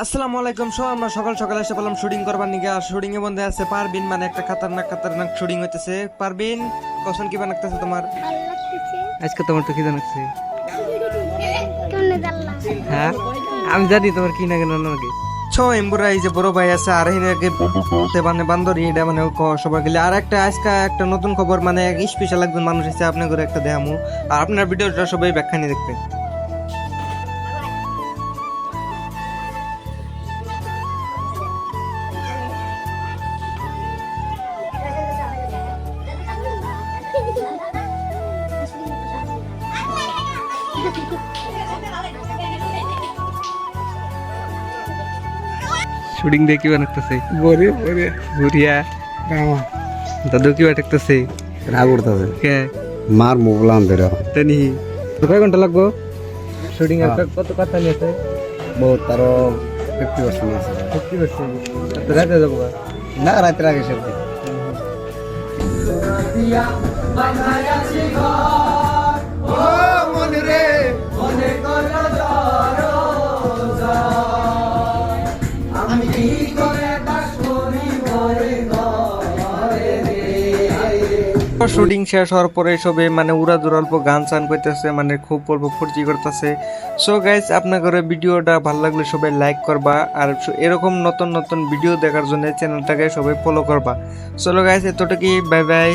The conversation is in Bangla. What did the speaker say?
আসসালামু আলাইকুম। আমরা সকাল সকাল এসে পেলাম শুটিং করবার নিকে। আর শুটিং এ বন্ধে আছে পারবিন, মানে একটা খাতারনাক শুটিং হইতেছে। পারবিন, কখন কি বানাইতেছে তোমার? আজকে তোমার তো কি জানাচ্ছে? হ্যাঁ, আমি জানি তোমার কি না কেন নাকি। এমবুরা এই যে বড় ভাই আছে আর এনাকে মানে বান্দরি এটা মানে সবাই গেলে। আর একটা আজকে একটা নতুন খবর, মানে স্পেশাল একজন মানুষ এসে আপনার করে একটা দেখামু। আর আপনার ভিডিওটা সবাই ব্যাখ্যা নিয়ে দেখবেন। শুটিং দিয়ে কি বানাইতেছে? বরে বরে ঘুরিয়া রামা দাদু কি বানাইতেছে? রাগ উঠতেছে কে মার মোগলাম ধরে তেনি কয় ঘন্টা লাগবো শুটিং এর? কত কথা নিয়েছে? বহুত তার 50% আছে 50%। তো রাতে যাবো না রাতের আগে সব শুটিং শেষ হওয়ার পরে সবে মানে উড়াদুরা অল্প গান চান করতেছে, মানে খুব অল্প ফুর্তি করতেছে। সো গাইজ, আপনাদের ভিডিওটা ভালো লাগলে সবাই লাইক করবা, আর এরকম নতুন নতুন ভিডিও দেখার জন্য চ্যানেলটাকে সবাই ফলো করবা। চলো গাইজ, এতটুকুই, বাই বাই।